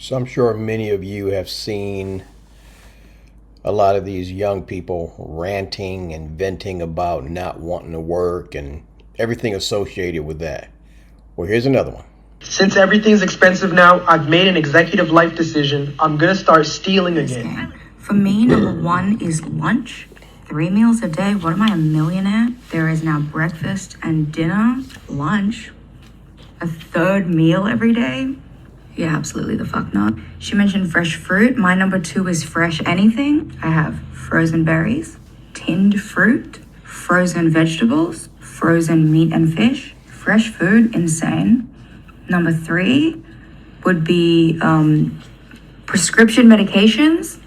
So I'm sure many of you have seen a lot of these young people ranting and venting about not wanting to work and everything associated with that. Well, here's another one. Since everything's expensive now, I've made an executive life decision. I'm gonna start stealing again. For me, number one is lunch. 3 meals a day. What am I, a millionaire? There is now breakfast and dinner, lunch, a third meal every day. Yeah, absolutely the fuck not. She mentioned fresh fruit. My number two is fresh anything. I have frozen berries, tinned fruit, frozen vegetables, frozen meat and fish, fresh food, insane. Number three would be prescription medications,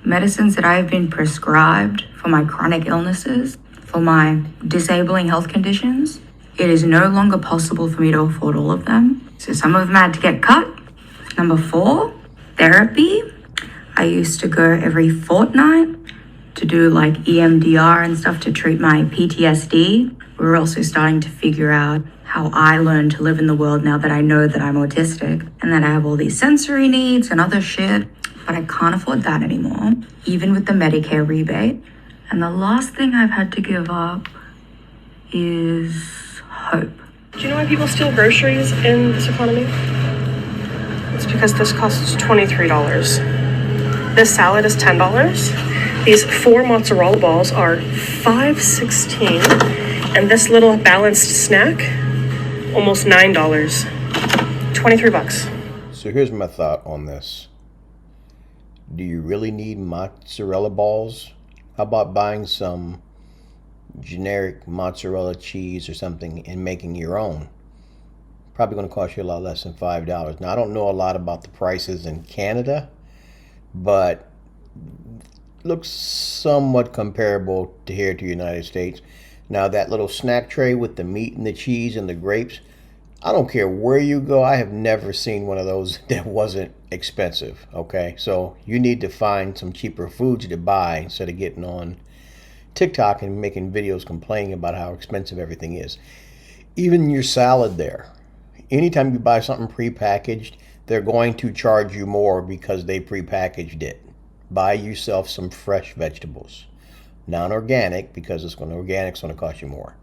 medicines that I have been prescribed for my chronic illnesses, for my disabling health conditions. It is no longer possible for me to afford all of them. So some of them had to get cut. Number four, therapy. I used to go every fortnight to do like EMDR and stuff to treat my PTSD. We're also starting to figure out how I learn to live in the world now that I know that I'm autistic and that I have all these sensory needs and other shit, but I can't afford that anymore, even with the Medicare rebate. And the last thing I've had to give up is hope. Do you know why people steal groceries in this economy? It's because this costs $23. This salad is $10. These 4 mozzarella balls are $5.16. And this little balanced snack, almost $9. 23 bucks. So here's my thought on this. Do you really need mozzarella balls? How about buying some generic mozzarella cheese or something and making your own? Probably going to cost you a lot less than $5. Now, I don't know a lot about the prices in Canada, but looks somewhat comparable to here to the United States. Now, that little snack tray with the meat and the cheese and the grapes, I don't care where you go, I have never seen one of those that wasn't expensive, okay? So you need to find some cheaper foods to buy instead of getting on TikTok and making videos complaining about how expensive everything is. Even your salad there. Anytime you buy something prepackaged, they're going to charge you more because they prepackaged it. Buy yourself some fresh vegetables. Non-organic, because organic's going to cost you more.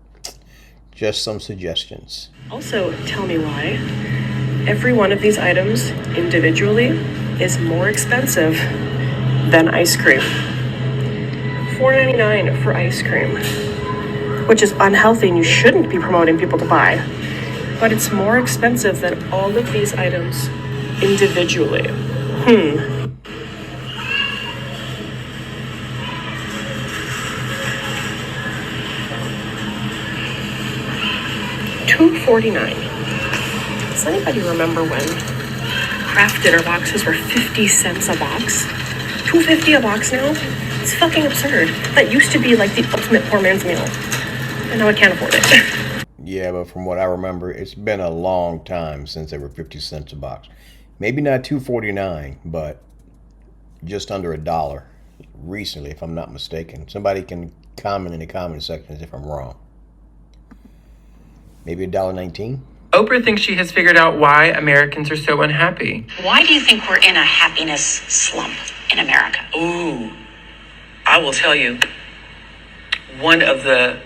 Just some suggestions. Also, tell me why every one of these items individually is more expensive than ice cream. $4.99 for ice cream, which is unhealthy and you shouldn't be promoting people to buy. But it's more expensive than all of these items individually. $2.49. Does anybody remember when craft dinner boxes were 50 cents a box? $2.50 a box now? It's fucking absurd. That used to be like the ultimate poor man's meal. And now I can't afford it. Yeah, but from what I remember, it's been a long time since they were 50 cents a box. Maybe not $2.49, but just under $1 recently, if I'm not mistaken. Somebody can comment in the comment sections if I'm wrong. Maybe $1.19? Oprah thinks she has figured out why Americans are so unhappy. Why do you think we're in a happiness slump in America? Ooh, I will tell you, one of the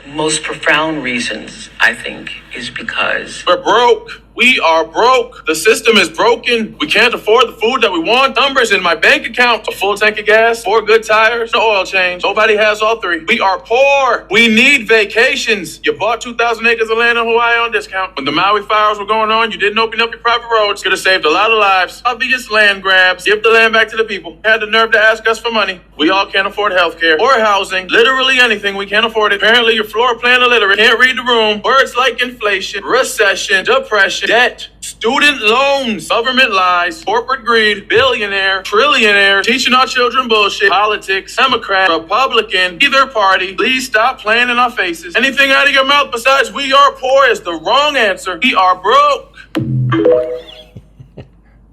most profound reasons, I think, is because we're broke. We are broke. The system is broken. We can't afford the food that we want. Numbers in my bank account: a full tank of gas, 4 good tires, no oil change. Nobody has all 3. We are poor. We need vacations. You bought 2,000 acres of land in Hawaii on discount. When the Maui fires were going on, you didn't open up your private roads. Could have saved a lot of lives. Obvious land grabs. Give the land back to the people. Had the nerve to ask us for money. We all can't afford health care or housing. Literally anything. We can't afford it. Apparently, you're floor plan illiterate. Can't read the room. Words like inflation, recession, depression, debt, student loans, government lies, corporate greed, billionaire, trillionaire, teaching our children bullshit, politics, Democrat, Republican, either party. Please stop playing in our faces. Anything out of your mouth besides "we are poor" is the wrong answer. We are broke.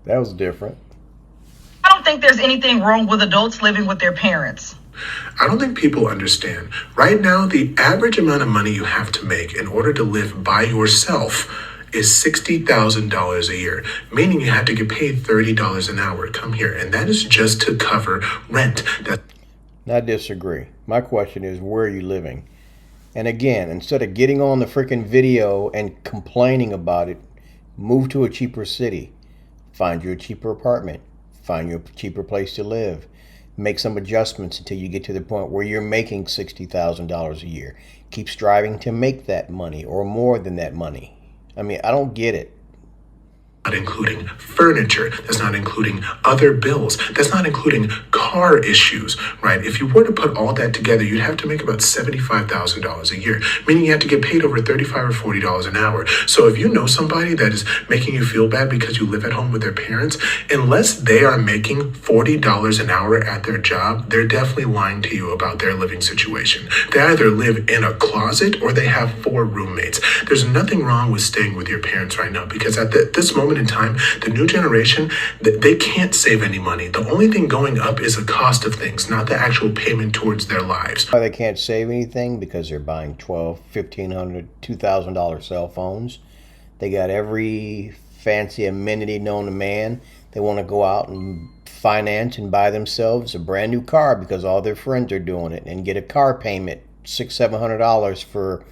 That was different. I don't think there's anything wrong with adults living with their parents. I don't think people understand. Right now, the average amount of money you have to make in order to live by yourself is $60,000 a year, meaning you have to get paid $30 an hour to come here. And that is just to cover rent. I disagree. My question is, where are you living? And again, instead of getting on the freaking video and complaining about it, move to a cheaper city. Find you a cheaper apartment. Find you a cheaper place to live. Make some adjustments until you get to the point where you're making $60,000 a year. Keep striving to make that money or more than that money. I mean, I don't get it. Not including furniture, that's not including other bills, that's not including car issues, right? If you were to put all that together, you'd have to make about $75,000 a year, meaning you have to get paid over $35 or $40 an hour. So if you know somebody that is making you feel bad because you live at home with their parents, unless they are making $40 an hour at their job, they're definitely lying to you about their living situation. They either live in a closet or they have 4 roommates. There's nothing wrong with staying with your parents right now, because at this moment in time, the new generation, they can't save any money. The only thing going up is the cost of things, not the actual payment towards their lives. Why they can't save anything? Because they're buying $1,200, $1,500, $2,000 cell phones. They got every fancy amenity known to man. They want to go out and finance and buy themselves a brand new car because all their friends are doing it, and get a car payment $600-$700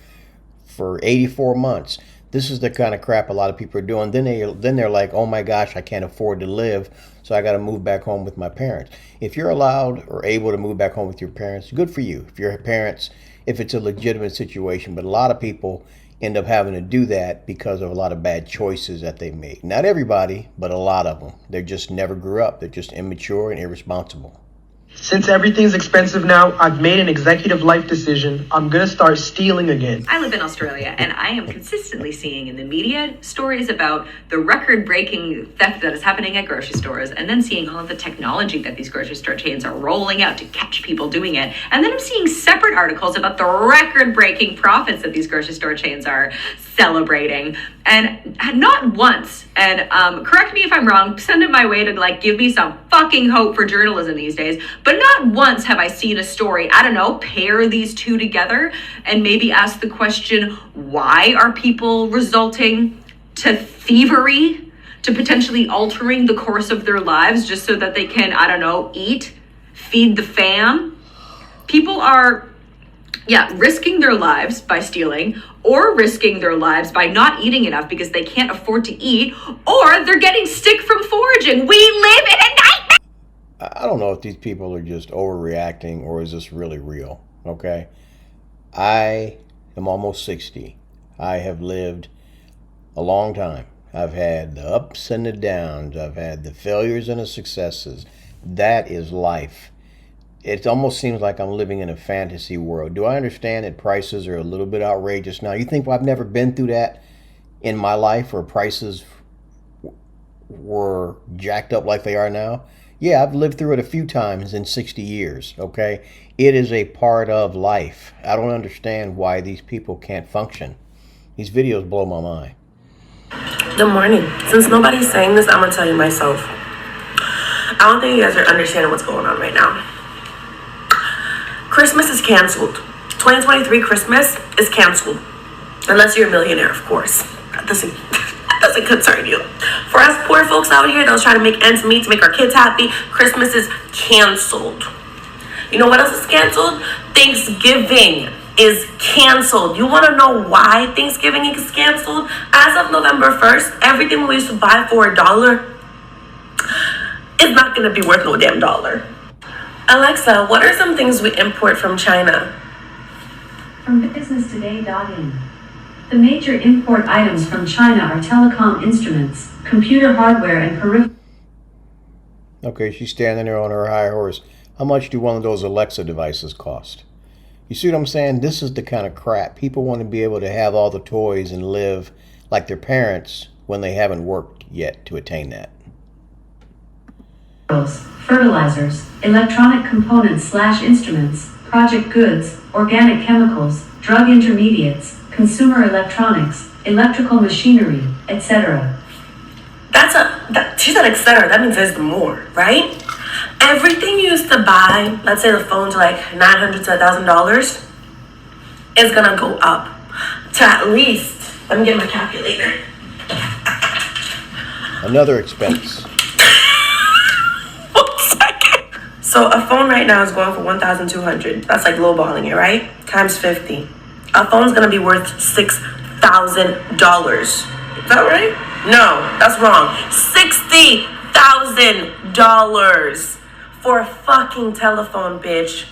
for 84 months. This is the kind of crap a lot of people are doing. Then they're like, oh my gosh, I can't afford to live, so I got to move back home with my parents. If you're allowed or able to move back home with your parents, good for you. If your parents, if it's a legitimate situation, but a lot of people end up having to do that because of a lot of bad choices that they made. Not everybody, but a lot of them. They just never grew up. They're just immature and irresponsible. Since everything's expensive now, I've made an executive life decision. I'm gonna start stealing again. I live in Australia, and I am consistently seeing in the media stories about the record-breaking theft that is happening at grocery stores, and then seeing all of the technology that these grocery store chains are rolling out to catch people doing it. And then I'm seeing separate articles about the record-breaking profits that these grocery store chains are celebrating. And not once, and correct me if I'm wrong, send it my way to like give me some fucking hope for journalism these days, but not once have I seen a story, I don't know, pair these two together and maybe ask the question, why are people resulting to thievery, to potentially altering the course of their lives just so that they can, I don't know, eat, feed the fam? People are risking their lives by stealing, or risking their lives by not eating enough because they can't afford to eat, or they're getting sick from foraging. We live in a nightmare. I don't know if these people are just overreacting or is this really real, okay? I am almost 60. I have lived a long time. I've had the ups and the downs. I've had the failures and the successes. That is life. It almost seems like I'm living in a fantasy world. Do I understand that prices are a little bit outrageous now? You think, well, I've never been through that in my life where prices were jacked up like they are now? Yeah, I've lived through it a few times in 60 years, okay? It is a part of life. I don't understand why these people can't function. These videos blow my mind. Good morning. Since nobody's saying this, I'm going to tell you myself. I don't think you guys are understanding what's going on right now. Christmas is canceled. 2023 Christmas is canceled. Unless you're a millionaire, of course. That doesn't concern you. For us poor folks out here that was trying to make ends meet to make our kids happy, Christmas is canceled. You know what else is canceled? Thanksgiving is canceled. You want to know why Thanksgiving is canceled? As of November 1st, everything we used to buy for $1 is not going to be worth no damn dollar. Alexa, what are some things we import from China? From businesstoday.in. The major import items from China are telecom instruments, computer hardware, and peripherals. Okay, she's standing there on her high horse. How much do one of those Alexa devices cost? You see what I'm saying? This is the kind of crap. People want to be able to have all the toys and live like their parents when they haven't worked yet to attain that. Fertilizers, electronic components / instruments, project goods, organic chemicals, drug intermediates, consumer electronics, electrical machinery, etc. She said etc. That means there's more, right? Everything you used to buy, let's say the phone's like $900 to $1,000, is gonna go up to at least, let me get my calculator. Another expense. So a phone right now is going for $1,200. That's like lowballing it, right? Times 50. A phone's gonna be worth $6,000. Is that right? No, that's wrong. $60,000 for a fucking telephone, bitch.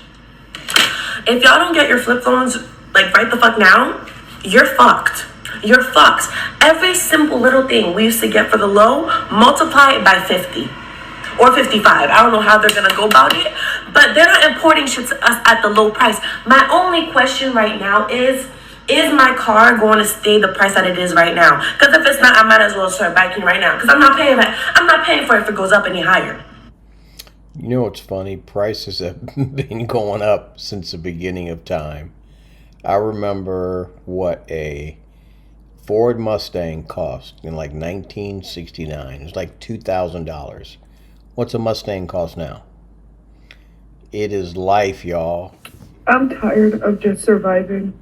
If y'all don't get your flip phones like right the fuck now, you're fucked. You're fucked. Every simple little thing we used to get for the low, multiply it by 50. Or 55. I don't know how they're gonna go about it, but they're not importing shit to us at the low price. My only question right now is my car going to stay the price that it is right now? Because if it's not, I might as well start biking right now. Because I'm not paying for it if it goes up any higher. You know what's funny? Prices have been going up since the beginning of time. I remember what a Ford Mustang cost in like 1969. It was like $2,000. What's a Mustang cost now? It is life, y'all. I'm tired of just surviving.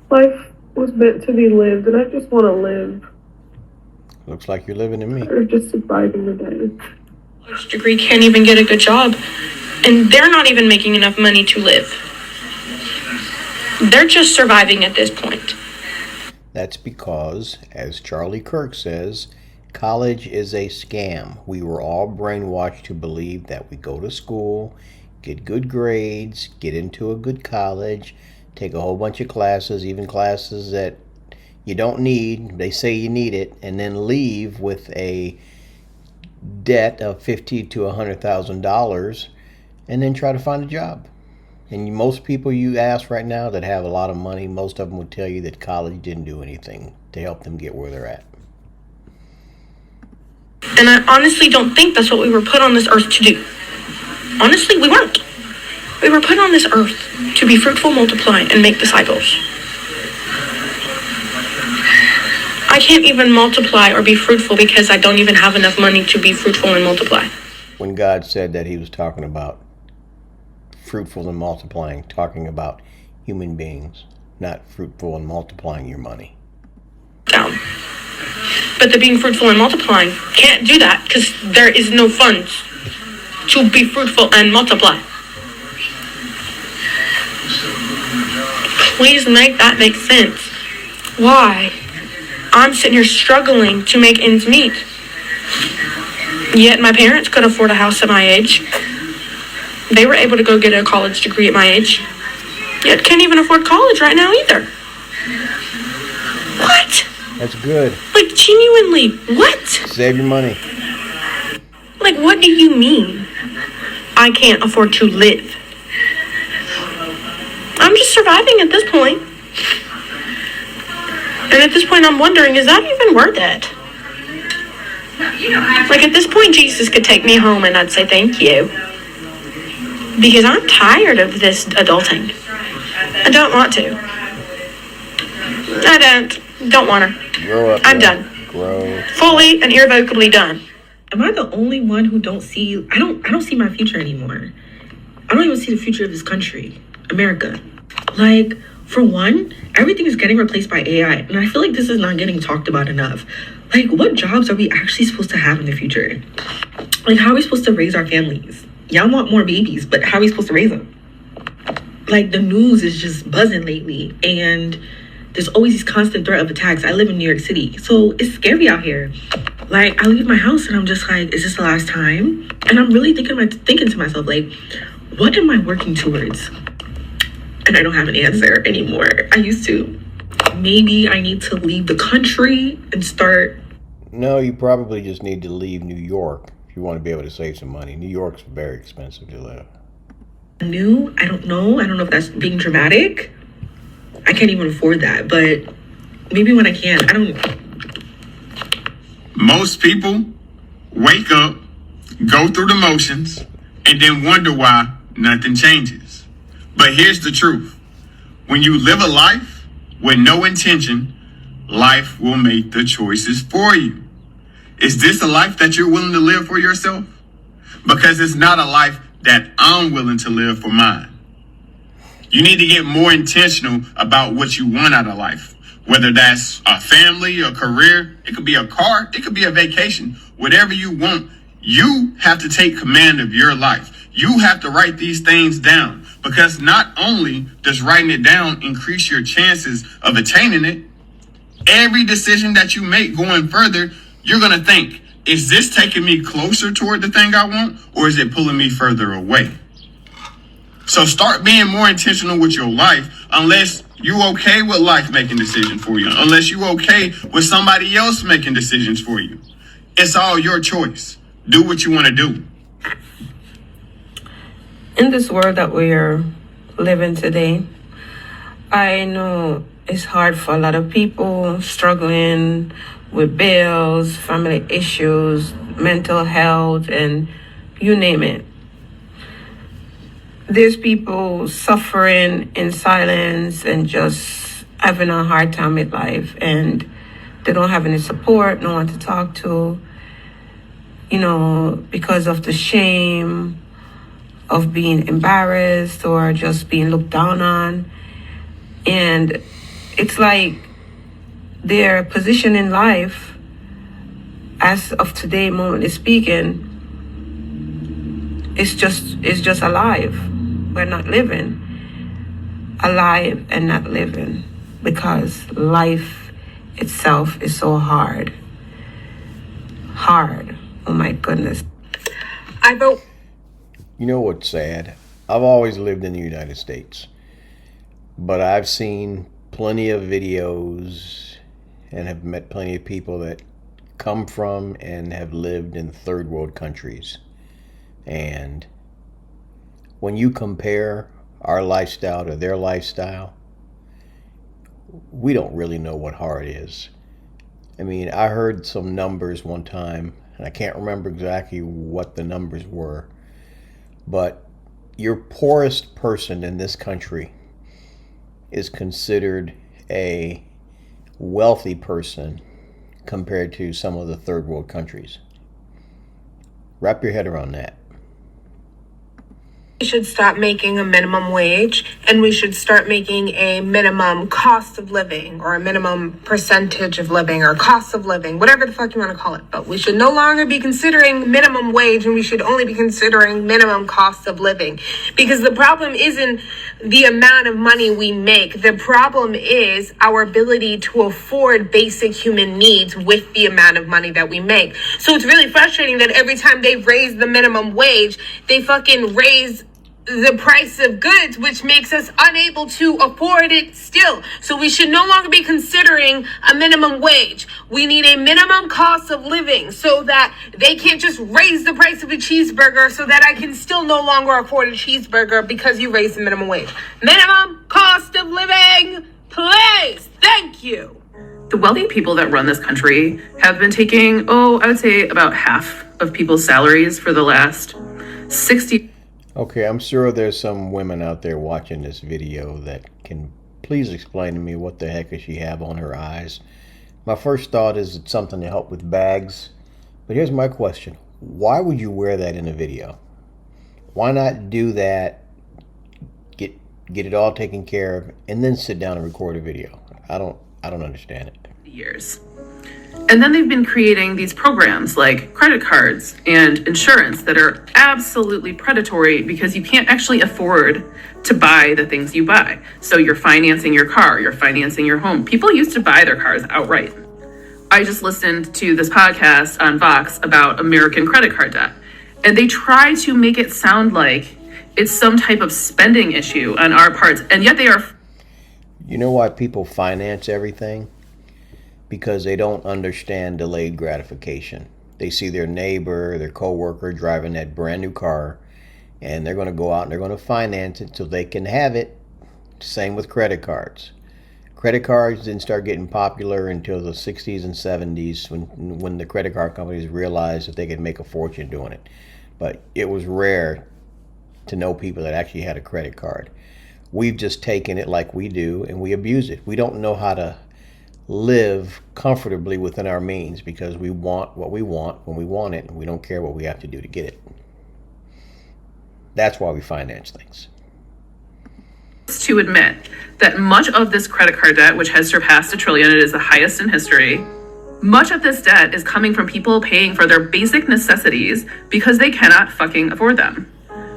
Life was meant to be lived, and I just want to live. Looks like you're living in me. Or just surviving the day. College degree can't even get a good job, and they're not even making enough money to live. They're just surviving at this point. That's because, as Charlie Kirk says, college is a scam. We were all brainwashed to believe that we go to school, get good grades, get into a good college, take a whole bunch of classes, even classes that you don't need, they say you need it, and then leave with a debt of $50,000 to $100,000 and then try to find a job. And most people you ask right now that have a lot of money, most of them would tell you that college didn't do anything to help them get where they're at. And I honestly don't think that's what we were put on this earth to do. Honestly, we weren't. We were put on this earth to be fruitful, multiply, and make disciples. I can't even multiply or be fruitful because I don't even have enough money to be fruitful and multiply. When God said that, he was talking about fruitful and multiplying, talking about human beings, not fruitful and multiplying your money. Down. But the being fruitful and multiplying can't do that because there is no funds to be fruitful and multiply. Please make that make sense. Why? I'm sitting here struggling to make ends meet. Yet my parents could afford a house at my age. They were able to go get a college degree at my age. Yet can't even afford college right now either. What? That's good. Like, genuinely, what? Save your money. Like, what do you mean I can't afford to live? I'm just surviving at this point. And at this point, I'm wondering, is that even worth it? Like, at this point, Jesus could take me home and I'd say thank you. Because I'm tired of this adulting. I don't want to. I don't want to. Grow up. I'm done. Grow. Fully and irrevocably done. Am I the only one who don't see? I don't see my future anymore. I don't even see the future of this country, America. Like, for one, everything is getting replaced by AI, and I feel like this is not getting talked about enough. Like, what jobs are we actually supposed to have in the future? Like, how are we supposed to raise our families? Y'all want more babies, but how are we supposed to raise them? Like, the news is just buzzing lately, and there's always this constant threat of attacks. I live in New York City, so it's scary out here. Like, I leave my house and I'm just like, is this the last time? And I'm really thinking to myself, like, what am I working towards? And I don't have an answer anymore. I used to. Maybe I need to leave the country and start. No, you probably just need to leave New York if you want to be able to save some money. New York's very expensive to live. New? I don't know. I don't know if that's being dramatic. I can't even afford that, but maybe when I can. I don't. Most people wake up, go through the motions, and then wonder why nothing changes. But here's the truth. When you live a life with no intention, life will make the choices for you. Is this a life that you're willing to live for yourself? Because it's not a life that I'm willing to live for mine. You need to get more intentional about what you want out of life, Whether that's a family, a career, it could be a car, it could be a vacation, whatever you want. You have to take command of your life. You have to write these things down, because not only does writing it down increase your chances of attaining it, every decision that you make going further, you're going to think, is this taking me closer toward the thing I want, or is it pulling me further away? So start being more intentional with your life, unless you okay with life making decisions for you, unless you okay with somebody else making decisions for you. It's all your choice. Do what you want to do. In this world that we are living today, I know it's hard for a lot of people struggling with bills, family issues, mental health, and you name it. There's people suffering in silence and just having a hard time with life, and they don't have any support, no one to talk to, because of the shame of being embarrassed or just being looked down on. And it's like their position in life, as of today, moment is speaking, it's just alive. We're not living. Alive and not living, because life itself is so hard. Hard. Oh my goodness. I vote. You know what's sad? I've always lived in the United States, but I've seen plenty of videos and have met plenty of people that come from and have lived in third world countries. And when you compare our lifestyle to their lifestyle, we don't really know what hard is. I mean, I heard some numbers one time, and I can't remember exactly what the numbers were, but your poorest person in this country is considered a wealthy person compared to some of the third world countries. Wrap your head around that. We should stop making a minimum wage, and we should start making a minimum cost of living, or a minimum percentage of living, or cost of living, whatever the fuck you want to call it. But we should no longer be considering minimum wage, and we should only be considering minimum cost of living. Because the problem isn't the amount of money we make. The problem is our ability to afford basic human needs with the amount of money that we make. So it's really frustrating that every time they raise the minimum wage, they fucking raise the price of goods, which makes us unable to afford it still. So we should no longer be considering a minimum wage. We need a minimum cost of living, so that they can't just raise the price of a cheeseburger so that I can still no longer afford a cheeseburger because you raised the minimum wage. Minimum cost of living, please. Thank you. The wealthy people that run this country have been taking, I would say about half of people's salaries for the last 60. Okay, I'm sure there's some women out there watching this video that can please explain to me what the heck does she have on her eyes. My first thought is it's something to help with bags. But here's my question. Why would you wear that in a video? Why not do that, get it all taken care of, and then sit down and record a video? I don't understand it. Years. And then they've been creating these programs like credit cards and insurance that are absolutely predatory, because you can't actually afford to buy the things you buy. So you're financing your car, you're financing your home. People used to buy their cars outright. I just listened to this podcast on Vox about American credit card debt, and they try to make it sound like it's some type of spending issue on our parts, and yet they are. You know why people finance everything? Because they don't understand delayed gratification. They see their neighbor, their coworker driving that brand new car, and they're going to go out and they're going to finance it so they can have it. Same with credit cards. Credit cards didn't start getting popular until the 60s and 70s when the credit card companies realized that they could make a fortune doing it. But it was rare to know people that actually had a credit card. We've just taken it like we do and we abuse it. We don't know how to live comfortably within our means because we want what we want when we want it, and we don't care what we have to do to get it. That's why we finance things. to admit that much of this credit card debt, which has surpassed $1 trillion, it is the highest in history. Much of this debt is coming from people paying for their basic necessities because they cannot fucking afford them.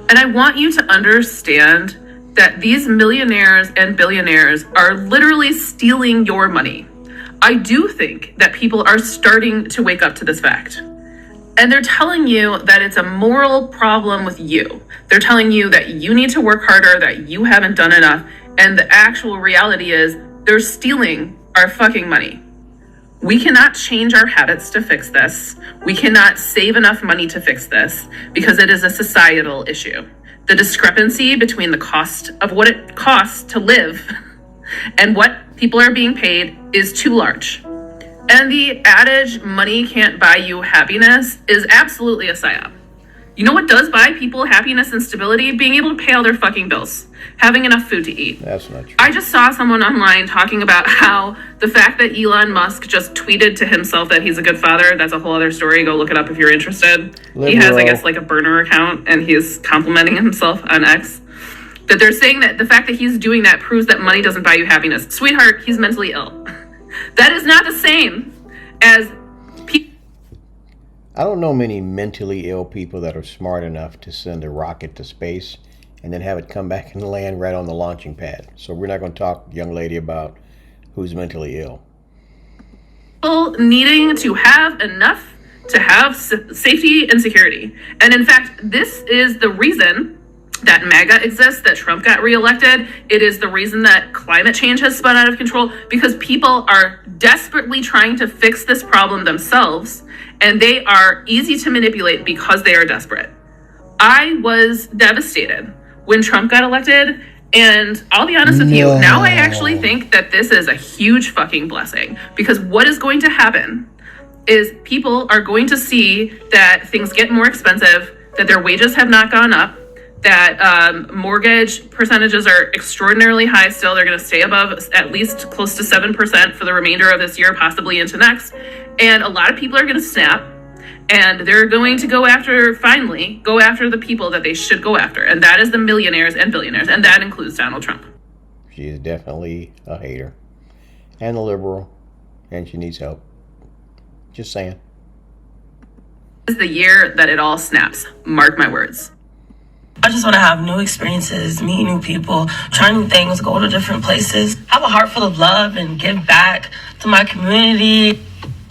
And I want you to understand that these millionaires and billionaires are literally stealing your money. I do think that people are starting to wake up to this fact. And they're telling you that it's a moral problem with you. They're telling you that you need to work harder, that you haven't done enough. And the actual reality is they're stealing our fucking money. We cannot change our habits to fix this. We cannot save enough money to fix this because it is a societal issue. The discrepancy between the cost of what it costs to live and what people are being paid is too large. And the adage, money can't buy you happiness, is absolutely a psyop. You know what does buy people happiness and stability? Being able to pay all their fucking bills. Having enough food to eat. That's not true. I just saw someone online talking about how the fact that Elon Musk just tweeted to himself that he's a good father, that's a whole other story. Go look it up if you're interested. Liberal. He has, I guess, like a burner account, and he's complimenting himself on X. That they're saying that the fact that he's doing that proves that money doesn't buy you happiness. Sweetheart, he's mentally ill. That is not the same as people. I don't know many mentally ill people that are smart enough to send a rocket to space and then have it come back and land right on the launching pad. So we're not going to talk, young lady, about who's mentally ill. People needing to have enough to have safety and security. And in fact, this is the reason that MAGA exists, that Trump got reelected. It is the reason that climate change has spun out of control, because people are desperately trying to fix this problem themselves, and they are easy to manipulate because they are desperate. I was devastated when Trump got elected, and I'll be honest with you, now I actually think that this is a huge fucking blessing, because what is going to happen is people are going to see that things get more expensive, that their wages have not gone up, that mortgage percentages are extraordinarily high still. They're going to stay above at least close to 7% for the remainder of this year, possibly into next. And a lot of people are going to snap, and they're going to finally go after the people that they should go after. And that is the millionaires and billionaires. And that includes Donald Trump. She is definitely a hater and a liberal, and she needs help. Just saying. This is the year that it all snaps. Mark my words. I just want to have new experiences, meet new people, try new things, go to different places, have a heart full of love and give back to my community,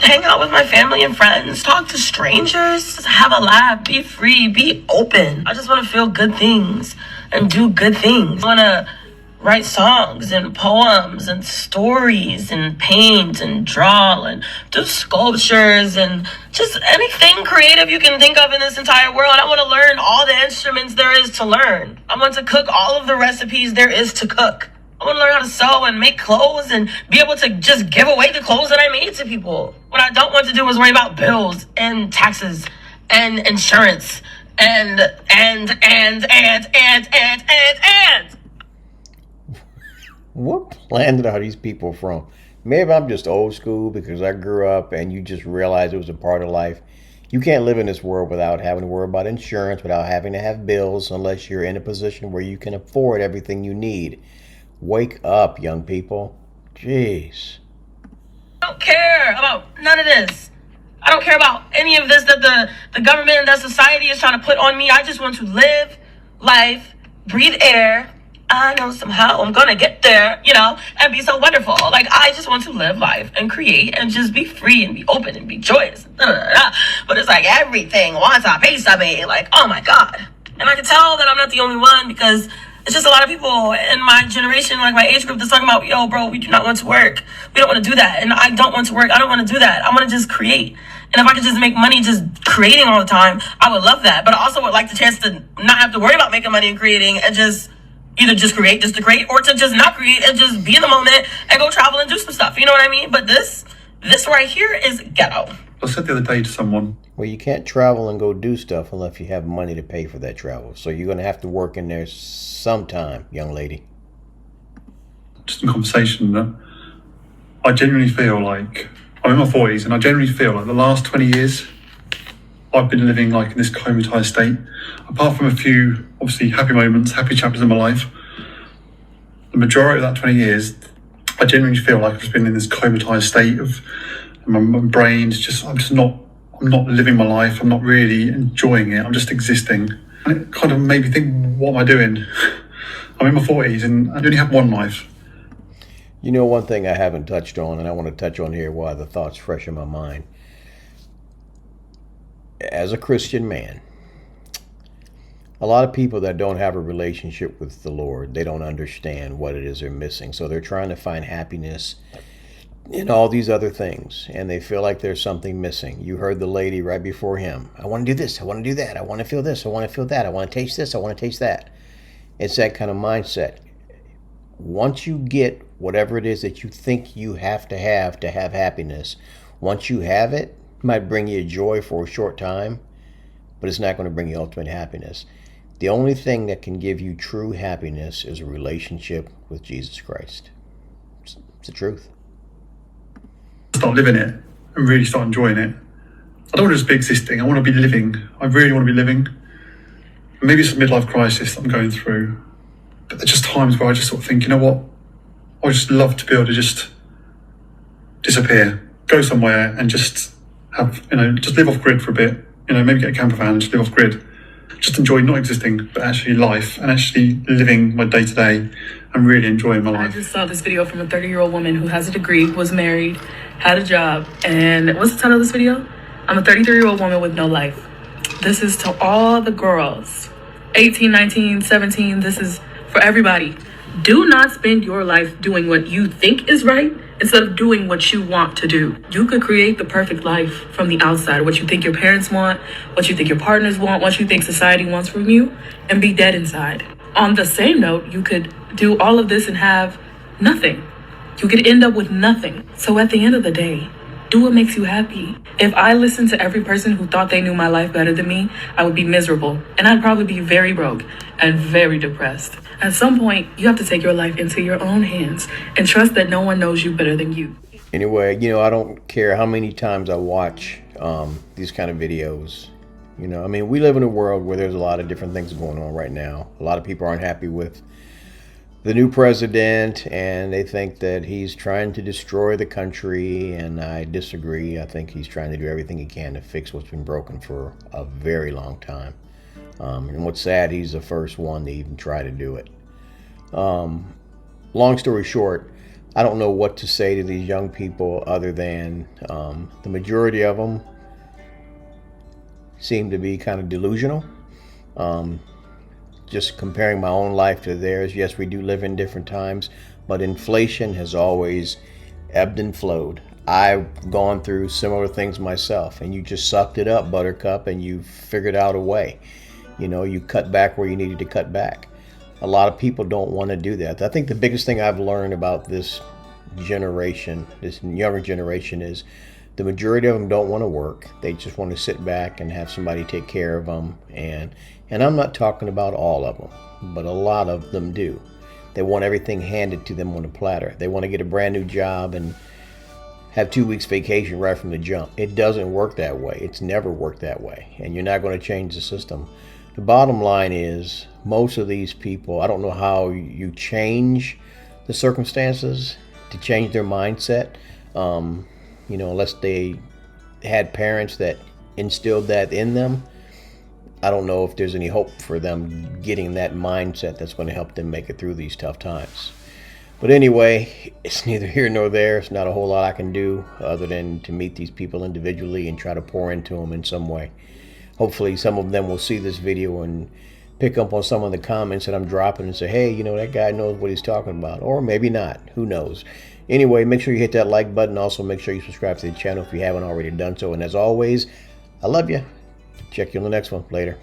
hang out with my family and friends, talk to strangers, just have a laugh, be free, be open. I just want to feel good things and do good things. I want to write songs and poems and stories and paint and draw and do sculptures and just anything creative you can think of in this entire world. I want to learn all the instruments there is to learn. I want to cook all of the recipes there is to cook. I want to learn how to sew and make clothes and be able to just give away the clothes that I made to people. What I don't want to do is worry about bills and taxes and insurance and. What planet are these people from? Maybe I'm just old school because I grew up and you just realize it was a part of life. You can't live in this world without having to worry about insurance, without having to have bills, unless you're in a position where you can afford everything you need. Wake up, young people. Jeez. I don't care about none of this. I don't care about any of this that the government and that society is trying to put on me. I just want to live life, breathe air. I know somehow I'm gonna get there, and be so wonderful. Like, I just want to live life and create and just be free and be open and be joyous. But it's like everything wants a piece of me. Like, oh my God. And I can tell that I'm not the only one, because it's just a lot of people in my generation, like my age group, that's talking about, yo, bro, we do not want to work. We don't want to do that. And I don't want to work. I don't want to do that. I want to just create. And if I could just make money just creating all the time, I would love that. But I also would like the chance to not have to worry about making money and creating, and just either just create just to create, or to just not create and just be in the moment and go travel and do some stuff. You know what I mean? But this right here is ghetto. I said the other day to someone, well, you can't travel and go do stuff unless you have money to pay for that travel. So you're going to have to work in there sometime, young lady. Just in conversation, that I genuinely feel like, I'm in my 40s, and I genuinely feel like the last 20 years, I've been living like in this comatized state. Apart from a few, obviously, happy moments, happy chapters in my life, the majority of that 20 years, I genuinely feel like I've just been in this comatose state of my brain's just, I'm not living my life. I'm not really enjoying it. I'm just existing. And it kind of made me think, what am I doing? I'm in my 40s and I only have one life. You know, one thing I haven't touched on, and I want to touch on here while the thought's fresh in my mind. As a Christian man, a lot of people that don't have a relationship with the Lord, they don't understand what it is they're missing. So they're trying to find happiness in all these other things, and they feel like there's something missing. You heard the lady right before him. I want to do this. I want to do that. I want to feel this. I want to feel that. I want to taste this. I want to taste that. It's that kind of mindset. Once you get whatever it is that you think you have to have happiness, once you have it, it might bring you joy for a short time, but it's not going to bring you ultimate happiness. The only thing that can give you true happiness is a relationship with Jesus Christ. It's the truth. Start living it and really start enjoying it. I don't want to just be existing. I want to be living. I really want to be living. Maybe it's a midlife crisis that I'm going through, but there's just times where I just sort of think, you know what? I would just love to be able to just disappear, go somewhere and just have, just live off grid for a bit. Maybe get a camper van and just live off grid. Just enjoy not existing, but actually life and actually living my day to day and really enjoying my life. I just saw this video from a 30-year-old woman who has a degree, was married, had a job, and what's the title of this video? I'm a 33-year-old woman with no life. This is to all the girls, 18, 19, 17, this is for everybody. Do not spend your life doing what you think is right instead of doing what you want to do. You could create the perfect life from the outside, what you think your parents want, what you think your partners want, what you think society wants from you, and be dead inside. On the same note, you could do all of this and have nothing. You could end up with nothing. So at the end of the day, do what makes you happy. If I listened to every person who thought they knew my life better than me, I would be miserable. And I'd probably be very broke and very depressed. At some point, you have to take your life into your own hands and trust that no one knows you better than you. Anyway, I don't care how many times I watch these kind of videos. We live in a world where there's a lot of different things going on right now. A lot of people aren't happy with the new president, and they think that he's trying to destroy the country, and I disagree. I think he's trying to do everything he can to fix what's been broken for a very long time. And what's sad, he's the first one to even try to do it. Long story short, I don't know what to say to these young people other than the majority of them seem to be kind of delusional. Just comparing my own life to theirs, yes, we do live in different times, but inflation has always ebbed and flowed. I've gone through similar things myself, and you just sucked it up, Buttercup, and you figured out a way. You cut back where you needed to cut back. A lot of people don't want to do that. I think the biggest thing I've learned about this generation, this younger generation, is the majority of them don't want to work. They just want to sit back and have somebody take care of them. And I'm not talking about all of them, but a lot of them do. They want everything handed to them on a platter. They want to get a brand new job and have 2 weeks vacation right from the jump. It doesn't work that way. It's never worked that way. And you're not going to change the system. The bottom line is, most of these people, I don't know how you change the circumstances to change their mindset. Unless they had parents that instilled that in them. I don't know if there's any hope for them getting that mindset that's going to help them make it through these tough times. But anyway, it's neither here nor there. It's not a whole lot I can do other than to meet these people individually and try to pour into them in some way. Hopefully some of them will see this video and pick up on some of the comments that I'm dropping and say, hey, that guy knows what he's talking about. Or maybe not. Who knows? Anyway, make sure you hit that like button. Also, make sure you subscribe to the channel if you haven't already done so. And as always, I love you. Check you on the next one. Later.